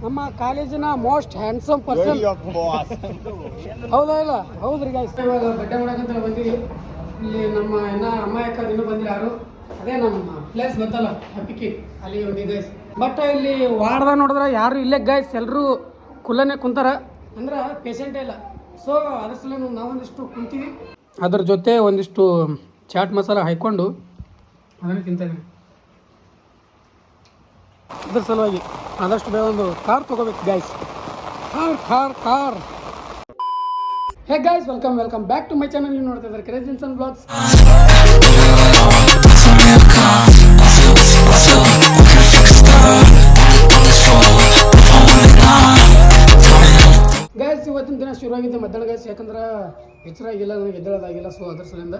ನಮ್ಮ ಕಾಲೇಜಿನ most handsome person. ಹೌದಾ ಇಲ್ಲ? ಹೌದ್ರಿ ಗಾಯ್ಸ್, ಇವಾಗ ಬಡ್ಡೆ ಮಾಡಕ್ಕಂತ ಬಂದಿವಿ. ಇಲ್ಲಿ ನಮ್ಮ ಅಣ್ಣ ಅಮ್ಮ ಅಕ್ಕ ಇನ್ನೂ ಬಂದಿಲ್ಲ ಯಾರು. ಅದೇ ನಮ್ಮ ಪ್ಲೇಸ್ ಗೊತ್ತಲ್ಲ, ಹ್ಯಾಪಿಕಿ, ಅಲ್ಲಿ ಹೋಗಿ ಗೈಸ್. ಬಟ್ ಇಲ್ಲಿ ವಾರ್ಡ್ದಾಗ ನೋಡಿದ್ರೆ ಯಾರು ಇಲ್ಲೇ ಗೈಸ್, ಎಲ್ಲರೂ ಕುಲ್ಲನೆ ಕುಂತಾರ, ಅಂದ್ರೆ ಪೇಷಂಟೇ ಇಲ್ಲ. ಸೊ ಅದ್ರ ಸಲ ನಾವೊಂದಿಷ್ಟು ಕುಂತೀವಿ, ಅದ್ರ ಜೊತೆ ಒಂದಿಷ್ಟು ಚಾಟ್ ಮಸಾಲ ಹಾಕ್ಕೊಂಡು ಅದನ್ನು ತಿಂತಾಯಿದ್ದೀನಿ. ಅದ್ರ ಸಲುವಾಗಿ ಆದಷ್ಟು ಬೇಗ ಒಂದು ಕಾರ್ ತೊಗೋಬೇಕು guys. Car. Hey guys, welcome back to my channel. ನೀವು ನೋಡ್ತಾ ಇದ್ದಾರೆ ಕ್ರೇಜಿ ಇನ್ಸನ್ ಬ್ಲಾಗ್ಸ್. ಗೈಸ್, ಇವತ್ತಿನ ದಿನ ಶುರುವಾಗಿದೆ ಮಧ್ಯಾಹ್ನ ಗೈಸ್, ಯಾಕಂದ್ರೆ ಎಚ್ಚರಾಗಿಲ್ಲ, ನನಗೆ ಎದ್ದೇಳೋದಾಗಿಲ್ಲ. ಸೊ ಅದ್ರ ಸಲಿಂದ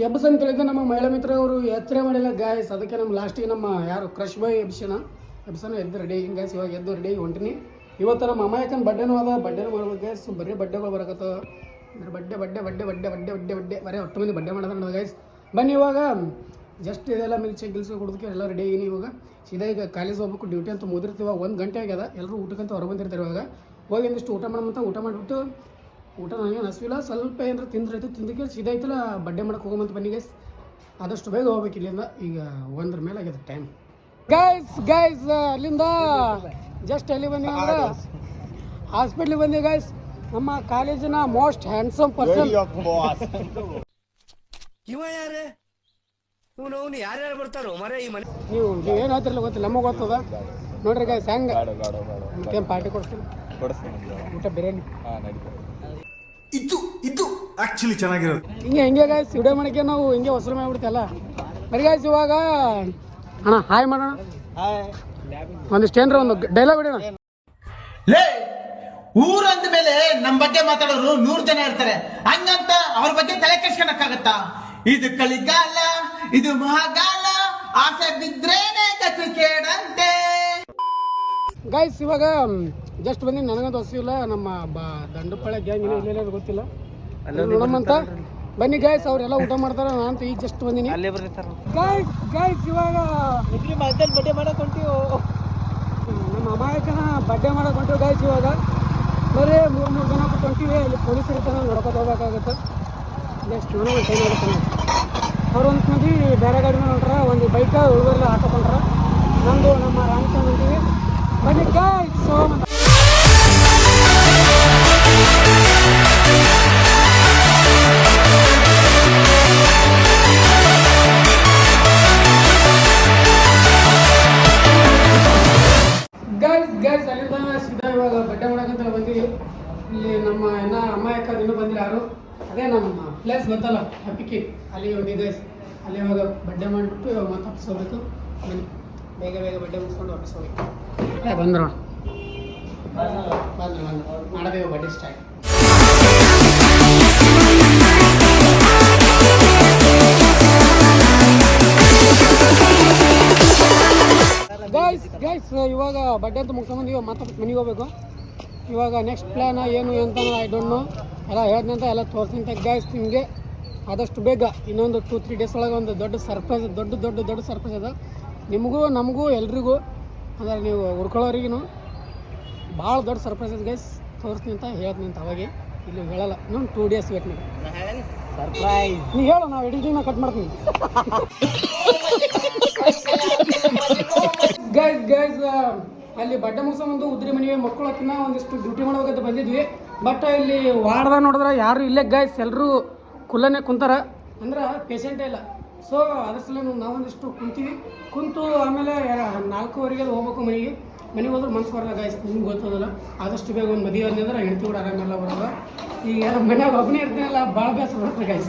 ಎಬ್ಸ್ ಅಂತ ಹೇಳಿದ್ರೆ ನಮ್ಮ ಮಹಿಳಾ ಮಿತ್ರ ಅವರು ಎಚ್ಚರ ಮಾಡಿಲ್ಲ ಗಾಯ್ಸ್. ಅದಕ್ಕೆ ನಮ್ಮ ಲಾಸ್ಟಿಗೆ ನಮ್ಮ ಯಾರು ಕ್ರಶ್ ಬಾಯ್ ಎಬ್ಸನ ಎದ್ದು ರೆಡಿ ಹಿಂಗೆ ಗಾಯ್ಸ್. ಇವಾಗ ಎದ್ದು ರೆಡಿ ಹೊಂಟಿನಿ. ಇವತ್ತು ನಮ್ಮ ಅಮ್ಮಾಯಕನ ಬಡ್ಡೆನೂ ಬಡ್ಡೆನೂ ಮಾಡ್ಬೇಕು ಗಾಯ್ಸ್. ಬರೀ ಬಡ್ಡೆಗಳು ಬರಕತ್ತವ, ಬಡ್ಡೆ ಬರೀ ಒಟ್ಟು ಮಂದಿ ಬಡ್ಡೆ ಮಾಡೋದು ನೋಡಿ ಗಾಯ್ಸ್. ಬನ್ನಿ ಇವಾಗ ಜಸ್ಟ್ ಇದೆಲ್ಲ ಮಿಲ್ಚೆ ಗಿಲ್ಸು ಕುಡಿದಕ್ಕೆ ಎಲ್ಲ ರೆಡಿ ಆಗಿನಿ. ಇವಾಗ ಸೀದಾ ಈಗ ಕಾಲೇಜ್ ಹೋಗ್ಬೇಕು, ಡ್ಯೂಟಿ ಅಂತ ಮುಗಿರ್ತೀವ. 1 ಗಂಟೆ ಆಗ್ಯದ, ಎಲ್ಲರೂ ಊಟಕ್ಕಂತ ಹೊರ ಬಂದಿರ್ತಾರೆ. ಇವಾಗ ಹೋಗಿ ಒಂದಿಷ್ಟು ಊಟ ಮಾಡೋಂತ ಊಟ ಮಾಡಿಬಿಟ್ಟು, ಊಟ ನನಗೆ ಹಸಿವಿಲ್ಲ, ಸ್ವಲ್ಪ ಏನಾರು ತಿಂದ್ರೈತು, ತಿಂದಕ್ಕೆ ಸೀದಾ ಐತಲ್ಲ ಬಡ್ಡೆ ಮಾಡಕ್ಕೆ ಹೋಗೋಮಂತ ಬನ್ನಿ ಗೈಸ್. ಆದಷ್ಟು ಬೇಗ ಹೋಗ್ಬೇಕು ಇಲ್ಲಿಂದ. ಈಗ 1 ಮೇಲೆ ಆಗಿದೆ ಟೈಮ್ ಗೈಸ್. ಅಲ್ಲಿಂದ ಜಸ್ಟ್ ಎಲ್ಲಿ ಬಂದಿ ಅಂದ್ರೆ ಹಾಸ್ಪಿಟ್ಲಿಗೆ ಬಂದಿ ಗೈಸ್. ನಮ್ಮ ಕಾಲೇಜಿನ ಮೋಸ್ಟ್ ಹ್ಯಾಂಡ್ಸಮ್ ಪರ್ಸನ್. ನೀವು ಏನು ಹೇಳ್ತಿರಲ್ಲ ಗೊತ್ತಿಲ್ಲ, ನಮಗೆ ಗೊತ್ತದ ನೋಡ್ರಿ ಗೈಸ್. ಹೆಂಗೆ ಮತ್ತೇನು ಪಾರ್ಟಿ ಕೊಡ್ತೀನಿ, ಊಟ ಬಿರಿಯಾನಿ ಇದು ಆಕ್ಚುಲಿ ಚೆನ್ನಾಗಿರೋದು. ಹಿಂಗೆ ಗೈಸ್ ವಿಡಿಯೋ ಮಾಡಕ್ಕೆ ನಾವು ಹಿಂಗೆ ವಸೂಲು ಮಾಡಿಬಿಡ್ತಲ್ಲ. ಬರೀ ಗೈಸ್ ಇವಾಗ ಅಣ್ಣ ಹಾಯ್ ಮಾಡೋಣ, ಒಂದಿಷ್ಟು ಏನ್ರ ಒಂದು ಡೈಲಾಗ್ ಹೊಡಿಯೋಣ. ಲೇ, ಊರು ಅಂದ ಮೇಲೆ ನಮ್ಮ ಬಗ್ಗೆ ಮಾತಾಡೋರು 100 ಜನ ಇರ್ತಾರೆ, ಹಂಗಂತ ಅವ್ರ ಬಗ್ಗೆ ತಲೆ ಕೆಡ್ಸ್ಕೊಳಕ್ಕಾಗತ್ತಾ? ಇದು ಕಲಿಗಾಲ, ಇದು ಮಹಾಗಾಲ, ಆಸೆ ಬಿದ್ರೇನೆ ಗತಿ ಕೇಡಂತೆ. ಗೈಸ್ ಇವಾಗ ಜಸ್ಟ್ ಬಂದು ನನಗಂತೂ ಹಸಿವಿಲ್ಲ. ನಮ್ಮ ದಂಡುಪಾಳ್ಯ ಗ್ಯಾಂಗ್ ಇನ್ನೂ ಇಲ್ಲ ಗೊತ್ತಿಲ್ಲ, ನೋಡಮ್ಮಂತ ಬನ್ನಿ ಗೈಸ್. ಅವರೆಲ್ಲ ಊಟ ಮಾಡ್ತಾರೆ, ನಾನು ಈಗ ಜಸ್ಟ್ ಬಂದಿನಿ ಗೈಸ್. ಇವಾಗ ಬಡ್ಡೆ ಮಾಡಕ್ಕೆ ಹೊಂಟೀವಿ, ನಮ್ಮ ಅಮಾಯಕನ ಬಡ್ಡೆ ಮಾಡಕ್ಕೆ ಹೊಂಟೀವಿ ಗೈಸ್. ಇವಾಗ ಬರೀ 3 ಜನ ಹೊಂಟೀವಿ. ಅಲ್ಲಿ ಪೊಲೀಸ್ ಇರ್ತಾನೆ, ನೋಡ್ಕೊತ ಹೋಗ್ಬೇಕಾಗತ್ತೆ. ಜಸ್ಟ್ ನೋಡೋ ಟೈಮ್ ಆಗುತ್ತೆ. ಅವ್ರು ಒಂದು ಮಂದಿ ಬೇರೆ ಗಾಡಿ ಮೇಲೆ ಹೊಂಟ್ರ, ಒಂದು ಬೈಕ ಉಳಿದೆಲ್ಲ ಹಾಕೊಂಡ್ರ. ನಂದು ನಮ್ಮ ರಾಣಿಕ ಹೊಂಟೀವಿ, ಬನ್ನಿ ಗೈಸ್. ಗೈಸ್ ಅಲ್ಲಿಂದ ಸೀದಾ ಇವಾಗ ಬಡ್ಡೆ ಮಾಡಕ್ಕಂತ ಬಂದಿವಿ. ಇಲ್ಲಿ ನಮ್ಮ ಅಮ್ಮ ಅಕ್ಕ ಇನ್ನೂ ಬಂದಿಲ್ಲ ಯಾರು. ಅದೇ ನಮ್ಮ ಪ್ಲೇಸ್ ಗೊತ್ತಲ್ಲ, ಹ್ಯಾಪಿಕಿ, ಅಲ್ಲಿ ಹೋಗಿ ಗೈಸ್. ಅಲ್ಲಿ ಇವಾಗ ಬಡ್ಡೆ ಮಾಡಿಬಿಟ್ಟು ಇವಾಗ ಮತ್ತೆ ವಾಪಸ್ ಹೋಗ್ಬೇಕು. ಬನ್ನಿ ಬೇಗ ಬಡ್ಡೆ ಮುಗಿಸ್ಕೊಂಡು ವಾಪಸ್ ಹೋಗಿ ಬಂದ್ರು ಮಾಡೋದೇ ಬಡ್ಡೆ ಸ್ಟಾರ್ಟ್. ಗೈಸ್ ಇವಾಗ ಬಡ್ಡೆ ಅಂತ ಮುಗಿಸ್ಕೊಂಡು ಇವಾಗ ಮತ್ತೆ ಮನೆಗೆ ಹೋಗ್ಬೇಕು. ಇವಾಗ ನೆಕ್ಸ್ಟ್ ಪ್ಲ್ಯಾನ್ ಏನು ಅಂತ ಐ ಡೋಂಟ್ ನೋ. ಎಲ್ಲ ಹೇಳ್ದಂತ ಎಲ್ಲ ತೋರಿಸಿಂತ ಗೈಸ್ ನಿಮಗೆ. ಆದಷ್ಟು ಬೇಗ ಇನ್ನೊಂದು 2-3 ಡೇಸ್ ಒಳಗೆ ಒಂದು ದೊಡ್ಡ ಸರ್ಪ್ರೈಸ್, ದೊಡ್ಡ ಸರ್ಪ್ರೈಸ್ ಅದ ನಿಮಗೂ ನಮಗೂ ಎಲ್ರಿಗೂ. ಅಂದರೆ ನೀವು ಹುಡ್ಕೊಳ್ಳೋರಿಗೂ ಭಾಳ ದೊಡ್ಡ ಸರ್ಪ್ರೈಸ್ ಇದೆ ಗೈಸ್. ತೋರಿಸ್ತೀನಿ ಅಂತ ಹೇಳ್ತೀನಿ ಅಂತ ಅವಾಗೆ, ಇಲ್ಲಿ ಹೇಳಲ್ಲ. ಇನ್ನೊಂದು 2 ಡೇಸ್ ವೇಟ್ ಮಾಡಿ ಸರ್ಪ್ರೈಸ್. ನೀವು ಹೇಳು, ನಾವು ಎಡಿಟಿಂಗ್ನ ಕಟ್ ಮಾಡ್ತೀನಿ ಗೈಸ್. ಅಲ್ಲಿ ಬಡ್ಡೆ ಮುಗಿಸ್ಕೊಂಡು ಉದ್ರಿ ಮನೆಗೆ ಮಕ್ಕಳಕ್ಕಿನ್ನ ಒಂದಿಷ್ಟು ಡ್ಯೂಟಿ ಮಾಡ್ಬೇಕಂತ ಬಂದಿದ್ವಿ. ಬಟ್ ಇಲ್ಲಿ ವಾರ್ಡ್ದಾಗ ನೋಡಿದ್ರೆ ಯಾರು ಇಲ್ಲೇ ಗೈಸ್, ಎಲ್ಲರೂ ಕುಲ್ಲನೆ ಕುಂತಾರ, ಅಂದ್ರೆ ಪೇಷಂಟೇ ಇಲ್ಲ. ಸೊ ಅದ್ರ ಸಲ ನಾವೊಂದಿಷ್ಟು ಕುಂತು ಆಮೇಲೆ 4:15 ಹೋಗ್ಬೇಕು ಮನೆಗೆ ಹೋದ್ರೆ ಮನ್ಸು ಬರಲ್ಲ ಗೈಸ್, ನಿಮ್ಗೆ ಗೊತ್ತದಲ್ಲ. ಆದಷ್ಟು ಬೇಗ ಒಂದು ಮದುವೆ ಅಂದ್ರೆ ಹೆಂಡತಿ ಕೂಡ ಆರಾಮೆಲ್ಲ ಬರೋದು. ಈಗ ಮನ್ಯಾಗ ಒಬ್ಬನೇ ಇರ್ತೀನಲ್ಲ, ಭಾಳ ಬೇಸರ ಬರುತ್ತೆ ಗೈಸ್.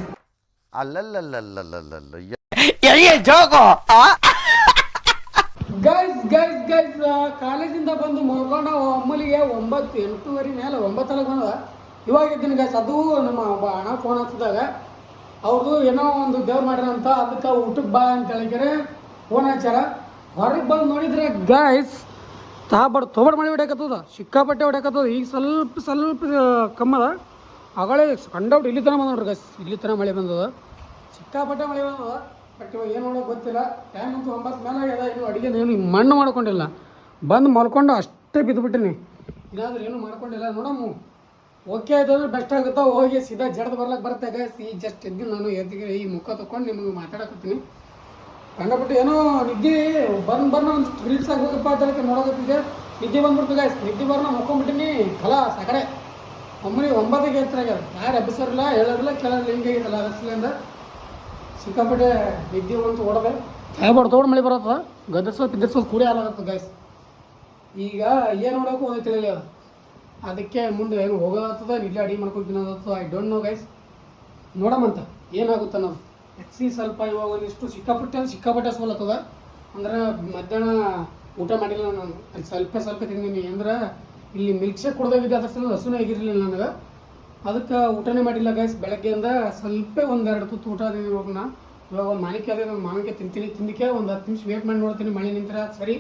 ಗೈಸ್ ಕಾಲೇಜಿಂದ ಬಂದು ಮಲ್ಕೊಂಡ ಅಮ್ಮಲಿಗೆ 8:30 ಮೇಲೆ 9 ಬಂದ. ಇವಾಗ ಇದ್ದೀನಿ ಗೈಸ್. ಅದು ನಮ್ಮ ಅಣ್ಣ ಫೋನ್ ಹಚ್ಚಿದಾಗ ಅವ್ರದ್ದು ಏನೋ ಒಂದು ದೇವ್ರು ಮಾಡ್ಯಾರ ಅಂತ, ಅದಕ್ಕೆ ಊಟಕ್ಕೆ ಬಾ ಅಂತ ಹೇಳಿದ್ರೆ ಫೋನ್ ಹಚ್ಚಾರ. ಹೊರಗೆ ಬಂದು ನೋಡಿದ್ರೆ ಗೈಸ್ ತೊಬಡ್ ಮಳೆ ಹೊಡ್ಯಾಕತ್ತದ, ಸಿಕ್ಕಾಪಟ್ಟೆ ಹೊಡ್ಯಾಕತ್ತದ. ಈಗ ಸ್ವಲ್ಪ ಕಮ್ಮದ, ಆಗಳೇ ಕಂಡೌಟ್ ಇಲ್ಲಿ ತನಕ ಬಂದ ನೋಡ್ರಿ ಗೈಸ್. ಇಲ್ಲಿ ತನಕ ಮಳೆ ಬಂದದ, ಸಿಕ್ಕಾಪಟ್ಟೆ ಮಳೆ ಬಂದದ. ಬಟ್ ಇವಾಗ ಏನು ಮಾಡೋದು ಗೊತ್ತಿಲ್ಲ. ಟೈಮ್ ಅಂತೂ 9 ಮೇಲೆ ಆಗ್ಯದ. ಇನ್ನು ಅಡುಗೆ ಏನು ಮಣ್ಣು ಮಾಡ್ಕೊಂಡಿಲ್ಲ. ಬಂದು ಮಲ್ಕೊಂಡು ಅಷ್ಟೇ ಬಿದ್ದುಬಿಟ್ಟಿನಿ. ಇಲ್ಲಾಂದ್ರೆ ಏನು ಮಾಡ್ಕೊಂಡಿಲ್ಲ. ನೋಡಮ್ಮ ಓಕೆ ಆಯ್ತು ಅಂದ್ರೆ ಬೆಸ್ಟ್ ಆಗುತ್ತಾ, ಹೋಗಿ ಸೀದಾ ಜಡ್ದು ಬರ್ಲಕ್ಕೆ ಬರುತ್ತೆ ಗೈಸ್. ಈ ಜಸ್ಟ್ ಎದ್ದು ನಾನು ಎದ್ದಿಗೆ ಈ ಮುಖ ತೊಗೊಂಡು ನಿಮಗೆ ಮಾತಾಡಕತ್ತೀನಿ. ಕಂಡಬಿಟ್ಟು ಏನೋ ನಿದ್ದೆ ಬಂದು ಒಂದು ರೀಲ್ಸ್ ಆಗೋಗಪ್ಪ ಅಂತ ನೋಡೋಕತ್ತಿದ್ದೆ. ನಿದ್ದೆ ಬಂದ್ಬಿಡ್ತು ಗೈಸ್. ನಿದ್ದೆ ಬರ್ನ ಮುಕ್ಕೊಂಬಿಟ್ಟಿನಿ. ಖಲಾಸ್ ಆ ಕಡೆ ಒಮ್ಮೆ 9ಕ್ಕೆ ಎತ್ತರಾಗ್ಯದ. ಯಾರು ಎಬ್ಬಿಸೋರಿಲ್ಲ, ಹೇಳೋರಿಲ್ಲ, ಕೇಳೋರಿಲ್ಲ. ಹಿಂಗಾಗಿದ್ದಲ್ಲ ಅದರ್ಸಲಿಂದ ಸಿಕ್ಕಾಪಟ್ಟೆ ನಿದ್ದೆ ಬಂತು ಓಡೋದೆ. ತೊಗೊಂಡು ಮಳೆ ಬರತ್ತದ. ಗದರ್ಸೋದು ಪಿದ್ದರ್ಸೋದು ಕೂಡಿ ಹಾಲಾಗತ್ತದ ಗೈಸ್. ಈಗ ಏನು ನೋಡೋಕ್ಕೂ ಒಂದು ತಿಳಿಯಲ್ಲ ಅದು. ಅದಕ್ಕೆ ಮುಂದೆ ಏನು ಹೋಗೋದಾಗ್ತದ, ಇಲ್ಲೇ ಅಡಿಗೆ ಮಾಡ್ಕೊಂಡು ತಿನ್ನೋದಾಗ್ತದ, ಐ ಡೋಂಟ್ ನೋ ಗೈಸ್. ನೋಡಮಂತ ಏನಾಗುತ್ತೆ ಅನ್ನೋದು. ಸ್ವಲ್ಪ ಇವಾಗ ಒಂದಿಷ್ಟು ಸಿಕ್ಕಾಪಟ್ಟೆ ಸೋಲತ್ತದ. ಅಂದ್ರೆ ಮಧ್ಯಾಹ್ನ ಊಟ ಮಾಡಿಲ್ಲ ನಾನು, ಅಲ್ಲಿ ಸ್ವಲ್ಪ ತಿಂದೀನಿ. ಅಂದ್ರೆ ಇಲ್ಲಿ ಮಿಲ್ಕ್ ಶೇಕ್ ಕುಡ್ದಾಗಿದ್ದೆ, ಅದ್ರ ಸಲ ಹಸುನೇ ಆಗಿರಲಿಲ್ಲ ನನಗೆ. ಅದಕ್ಕೆ ಊಟನೇ ಮಾಡಿಲ್ಲ ಗೈಸ್. ಬೆಳಗ್ಗೆಯಿಂದ ಸ್ವಲ್ಪ 1-2 ತುತ್ತು ಊಟ ಅದೇನು ಇವಾಗ ಒಂದು ಮಾವಿನಕಾಯಿ ಅದೇ ನಾನು ಮಾವಿನಕಾಯಿ ತಿಂದಿಕ್ಕೆ ಒಂದು 10 ನಿಮಿಷ ವೇಟ್ ಮಾಡಿ ನೋಡ್ತೀನಿ. ಮಳೆ ನಿಂತರ ಸರಿ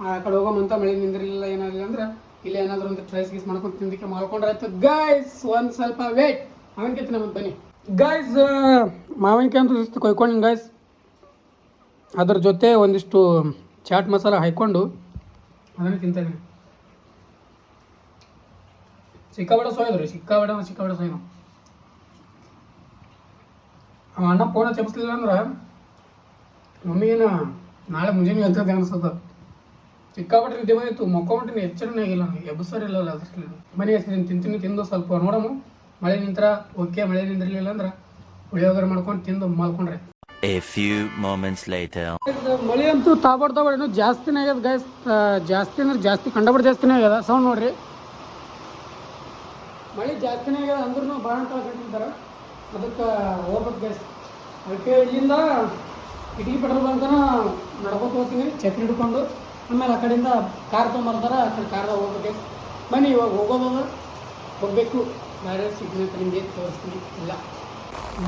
ಆ ಕಡೆ ಹೋಗೋಮಂತ. ಮಳೆ ನಿಂದಿರಲಿಲ್ಲ ಏನಾಗಲಿಲ್ಲ ಅಂದ್ರೆ ಇಲ್ಲಿ ಏನಾದರೂ ಒಂದು ಟ್ರೈಸ್ ಗೀಸ್ ಮಾಡ್ಕೊಂಡು ತಿಂದಿಕ್ಕೆ ಮಾಡ್ಕೊಂಡ್ರೆ ಆಯ್ತು ಗೈಸ್. ಒಂದು ಸ್ವಲ್ಪ ವೇಟ್, ಮಾವಿನಕಾಯಿ ತಿನ್ನ ಬನ್ನಿ ಗೈಸ್. ಮಾವಿನಕಾಯಿ ಅಂತೂ ಇಷ್ಟು ಕೊಯ್ಕೊಂಡು ಗೈಸ್. ಅದ್ರ ಜೊತೆ ಒಂದಿಷ್ಟು ಚಾಟ್ ಮಸಾಲ ಹಾಕ್ಕೊಂಡು ಅದನ್ನು ತಿಂತಾಯಿದ್ದೀನಿ. ಸಿಕ್ಕಾಪಟ್ಟೆ ಸೋಯೋದು ರೀ, ಸಿಕ್ಕಾಪಟ್ಟೆ ಸೋಯ್ನು. ಅವ ಅಣ್ಣ ಫೋನ ಚಪ್ಪಿಸ್ಲಿಲ್ಲ ಅಂದ್ರೆ ಮಮ್ಮಿಗೇನು ನಾಳೆ ಮುಂಜಾನೆ ಅಂತದೆ ಅನ್ಸತ್ತ. ಸಿಕ್ಕಾಪಟ್ಟೆ ನಿದ್ದೆ ಬಂದಿತ್ತು, ಮಕ್ಕೊಂಬಿಟ್ಟಿನಿ. ಎಚ್ಚರನೇ ಆಗಿಲ್ಲ ನನಗೆ, ಎಬ್ಸರಿಲ್ಲ ಅದರಲ್ಲಿ. ಮನೆ ಹೆಸ್ರು ತಿಂದು ಸ್ವಲ್ಪ ನೋಡಮ್ಮ. ಮಳೆ ನಿಂತರ ಓಕೆ, ಮಳೆ ನಿಂದಿರಲಿಲ್ಲ ಅಂದ್ರೆ ಪುಳಿಯೋಗರೆ ಮಾಡ್ಕೊಂಡು ತಿಂದು ಮಲ್ಕೊಂಡ್ರೆ. A few moments later. ಮಳೆ ಅಂತೂ ತಾಬಾಡ್ ಇನ್ನೂ ಜಾಸ್ತಿನೇ ಆಗ್ಯದ ಗೈಸ್. ಜಾಸ್ತಿ ಅಂದ್ರೆ ಜಾಸ್ತಿ, ಕಂಡಬಿಟ್ಟು ಜಾಸ್ತಿನೇ ಆಗ್ಯದ. ಸೌಂಡ್ ನೋಡ್ರಿ, ಮಳೆ ಜಾಸ್ತಿನೇ ಆಗ್ಯದ. ಅಂದ್ರೂ ಭಾಳ ಕಳ್ಕೊಂಡಿದ್ದಾರೆ. ಅದಕ್ಕೆ ಹೋಗ್ಬೇಕು ಗೈಸ್. ಅದಕ್ಕೆ ಇಲ್ಲಿಂದ ಇಟಗಿ ಪೆಟ್ರೋಲ್ ಬಂಕನ ನಡ್ಕೊತ ಹೋಗ್ತೀನಿ ಛತ್ರಿ ಹಿಡ್ಕೊಂಡು. ಆಮೇಲೆ ಆ ಕಡೆಯಿಂದ ಕಾರ್ ತೊಗೊಂಬರ್ತಾರೆ, ಆ ಕಡೆ ಕಾರ್ದಾಗ ಹೋಗ್ಬೇಕು ಗೈಸ್. ಬನ್ನಿ ಇವಾಗ ಹೋಗೋದದ, ಹೋಗಬೇಕು. ಬೇರೆ ಸಿಗ್ನಂತ ನಿಮಗೆ ತೋರಿಸ್ತೀನಿ. ಇಲ್ಲ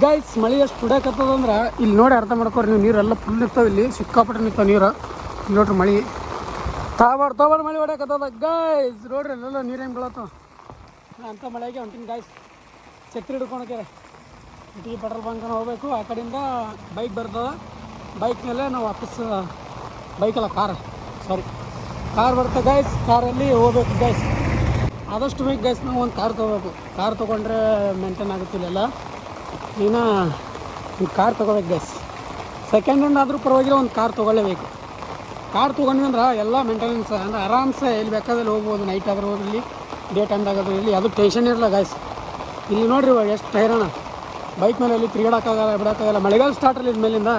ಗೈಸ್, ಮಳೆ ಎಷ್ಟು ಹುಡಕತ್ತದಂದ್ರೆ ಇಲ್ಲಿ ನೋಡಿ ಅರ್ಥ ಮಾಡ್ಕೊರಿ ನೀವು. ನೀರೆಲ್ಲ ಫುಲ್ ನಿಂತಾವೆ, ಇಲ್ಲಿ ಸಿಕ್ಕಾಪಟ್ಟೆ ನಿಂತಾವೆ ನೀರು. ಇಲ್ಲಿ ನೋಡ್ರಿ ಮಳೆ ತಾಬಾಡ್ ಮಳೆ ಹೊಡ್ಯಾಕತ್ತದ ಗೈಸ್. ನೋಡ್ರಿ ಅಲ್ಲೆಲ್ಲ ನೀರು ಹೆಂಗೆ ಬೀಳತ್ತವ. ಅಂಥ ಮಳೆಗೆ ಹೊಂಟಿನಿ ಗೈಸ್. ಛತ್ರಿ ಹಿಡ್ಕೊಳಕ್ಕೆ ಇಟಗಿ ಪೆಟ್ರೋಲ್ ಬಂಕನ ಹೋಗ್ಬೇಕು. ಆ ಕಡೆಯಿಂದ ಬೈಕ್ ಬರ್ತದೆ. ಬೈಕ್ ಮೇಲೆ ನಾವು ವಾಪಸ್ ಬೈಕಲ್ಲ ಕಾರ್ ಬರುತ್ತೆ ಗೈಸ್. ಕಾರಲ್ಲಿ ಹೋಗ್ಬೇಕು ಗೈಸ್. ಆದಷ್ಟು ಬೇಕು ಗೈಸ್. ನಾವು ಒಂದು ಕಾರ್ ತೊಗೋಬೇಕು. ಕಾರ್ ತೊಗೊಂಡ್ರೆ ಮೇಂಟೈನ್ ಆಗುತ್ತಿಲ್ಲ. ನೀನು ಕಾರ್ ತೊಗೋಬೇಕು ಗೈಸ್. ಸೆಕೆಂಡ್ ಹ್ಯಾಂಡ್ ಆದರೂ ಪರವಾಗಿಲ್ಲ, ಒಂದು ಕಾರ್ ತೊಗೊಳ್ಳೇಬೇಕು. ಕಾರ್ ತೊಗೊಂಡ್ವಿ ಅಂದ್ರೆ ಎಲ್ಲ ಮೇಂಟೆನೆನ್ಸ್ ಅಂದರೆ ಆರಾಮ್ಸೆ ಎಲ್ಲಿ ಬೇಕಾದಲ್ಲಿ ಹೋಗ್ಬೋದು. ನೈಟ್ ಆದರೂ ಇರಲಿ, ಡೇ ಟೈಮ್ದಾಗಾದರೂ ಇರಲಿ, ಅದು ಟೆನ್ಷನ್ ಇರಲ್ಲ ಗೈಸ್. ಇಲ್ಲಿ ನೋಡ್ರಿ ಇವಾಗ ಎಷ್ಟು ಹೈರಾಣ. ಬೈಕ್ ಮೇಲೆ ಎಲ್ಲಿ ತಿರುಗಾಡೋಕ್ಕಾಗಲ್ಲ, ಬಿಡೋಕ್ಕಾಗಲ್ಲ. ಮಳೆಗಾಲ ಸ್ಟಾರ್ಟ್ ಅಲ್ಲಿ ಇದ್ಮೇಲಿಂದ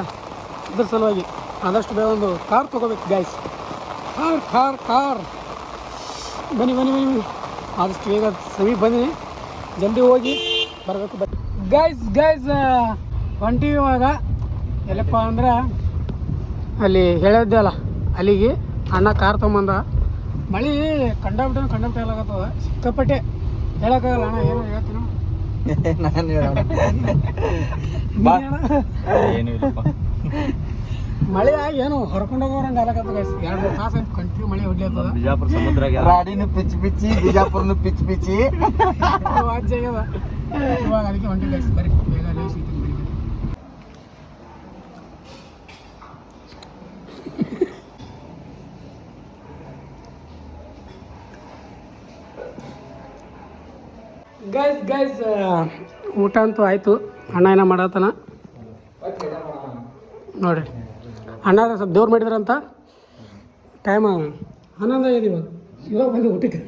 ಇದ್ರ ಸಲುವಾಗಿ ಆದಷ್ಟು ಬೇಗ ಒಂದು ಕಾರ್ ತೊಗೋಬೇಕು ಗೈಸ್. ಕಾರ್ ಬನ್ನಿ. ಆದಷ್ಟು ಬೇಗ ಸಮೀಪ ಬಂದಿನಿ, ಜಲ್ದಿ ಹೋಗಿ ಬರಬೇಕು. ಗೈಸ್ ಹೊಂಟಿವಿ ಇವಾಗ. ಎಲ್ಲಪ್ಪ ಅಂದ್ರೆ ಅಲ್ಲಿ ಹೇಳಿದ್ದೆ ಅಲ್ಲ, ಅಲ್ಲಿಗೆ ಅಣ್ಣ ಕಾರ್ ತೊಗೊಂಬಂದ. ಮಳೆ ಕಂಡಬಿಟ್ಟೆ ಹೇಳಾಗತ್ತದ. ಸಿಕ್ಕಾಪಟ್ಟೆ ಹೇಳೋಕ್ಕಾಗಲ್ಲ ಅಣ್ಣ. ಏನೋ ಹೇಳ್ತೀನಿ ಮಳೆ ಏನು ಹೊರ್ಕೊಂಡೋಗೋರಂಗೆ ಆಗತ್ತದ ಗೈಸ್. 2-3 ತಾಸು ಆಯ್ತು ಕಂಟಿನ್ಯೂ ಮಳೆ ಹೊಡ್ಲಿರ್ತದ. ಬಿಜಾಪುರ ಸಮುದ್ರ ರಾಡಿನೂ ಪಿಚ್ಚಿ ಬಿಜಾಪುರನು ಪಿಚ್ಚಿ ವಾಜ್ಯ ಆಗ್ಯದ ಇವಾಗ. ಅದಕ್ಕೆ ಹೊಂಟಿ ಗೈಸ್. ಬರೀ ಬೇಗ ಸಿಗ್ತೀನಿ. ಗೈಸ್ ಊಟ ಅಂತೂ ಆಯಿತು. ಅಣ್ಣ ಏನೋ ಮಾಡತ್ತಾನ ನೋಡಿರಿ. ಅಣ್ಣ ಸ್ವಲ್ಪ ದೇವ್ರು ಮಾಡಿದ್ರಂತ. ಟೈಮ್ 11 ಆಗಿದೆ ಇವಾಗ ಬಂದು ಊಟಕ್ಕೆ.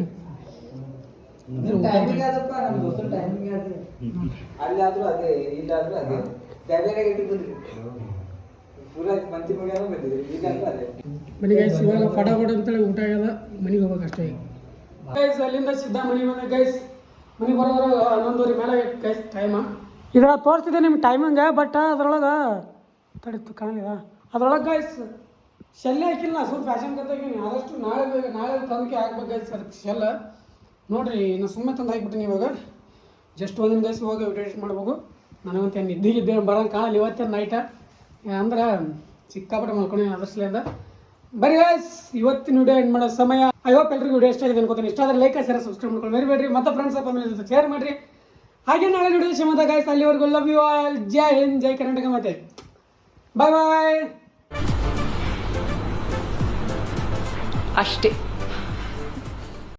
ಮನೆ ಗೈಸ್ ಇವಾಗ ಫಟಾಫಟ ಅಂತೇಳಿ ಊಟ ಆಗ್ಯದ. ಮನೆಗೆ ಹೋಗ್ಬೇಕು ಅಷ್ಟೇ ಗೈಸ್. ಅಲ್ಲಿಂದ ಸಿದ್ಧ ಮನೆಗೆ ಬಂದ ಗೈಸ್. ಮನೆಗೆ ಬರೋದ್ರ 11:30 ಮೇಲೆ ಗೈಸ್ ಟೈಮ. ಇದ್ರಾಗ ತೋರಿಸ್ತಿದ್ದೆ ನಿಮ್ಗೆ ಟೈಮಿಂಗ. ಬಟ್ ಅದ್ರೊಳಗೆ ತಡಿತು ಕಾಣಲಿಲ್ಲ. ಅದ್ರೊಳಗೆ ಗೈಸ್ ಶೆಲ್ಲೆ ಹಾಕಿಲ್ಲ. ಸ್ವಲ್ಪ ಫ್ಯಾಷನ್ ಕತ್ತಾಗಿನಿ. ಆದಷ್ಟು ನಾಳೆ ತಂದಕ್ಕೆ ಹಾಕ್ಬೇಕು ಗೈಸ್. ಅದಕ್ಕೆ ಶೆಲ್ಲ ನೋಡಿರಿ. ಇನ್ನು ಸುಮ್ಮನೆ ತಂದು ಹಾಕ್ಬಿಟ್ಟಿನಿ ಇವಾಗ. ಜಸ್ಟ್ ಒಂದಿನ ಗೈಸ್ ಇವಾಗ ವಿಡಿಯೋ ಮಾಡ್ಬೇಕು. ನನಗಂತ ನಿದ್ದಿಗಿದ್ದೆ ಬರೋಂಗೆ ಕಾಣಲ್ಲ. ಇವತ್ತೇನು ನೈಟ ಅಂದ್ರೆ ಸಿಕ್ಕಾಪಟ್ಟೆ ಮಾಡ್ಕೊಂಡು ಅದರ್ಸ್ಲಿಂದ. ಬರೀ ಗೈಸ್ ಇವತ್ತಿನ ವಿಡಿಯೋ ಎಂಡ್ ಮಾಡೋ ಸಮಯ. ಐ ಹೋಪ್ ಎಲ್ರಿಗೂ ವಿಡಿಯೋ ಇಷ್ಟ ಆಗಿದೆ ಅನ್ಕೋತೀನಿ. ಇಷ್ಟ ಆದರೆ ಲೈಕ್ ಶೇರ್ ಸಬ್ಸ್ಕ್ರೈಬ್ ಮಾಡ್ಕೊಂಡು ಮರಿಬೇಡ್ರಿ. ಮತ್ತು ಫ್ರೆಂಡ್ಸ್ ಫ್ಯಾಮಿಲಿ ಜೊತೆ ಶೇರ್ ಮಾಡಿರಿ. ಹಾಗೆ ನಾಳೆ ವಿಡಿಯೋ ಶಿವಮೊಗ್ಗ ಗೈಸ್. ಅಲ್ಲಿವರೆಗೂ ಲವ್ ಯು ಆಲ್. ಜೈ ಹಿಂದ್, ಜೈ ಕರ್ನಾಟಕ. ಮತ್ತೆ ಬಾಯ್. ಅಷ್ಟೇ.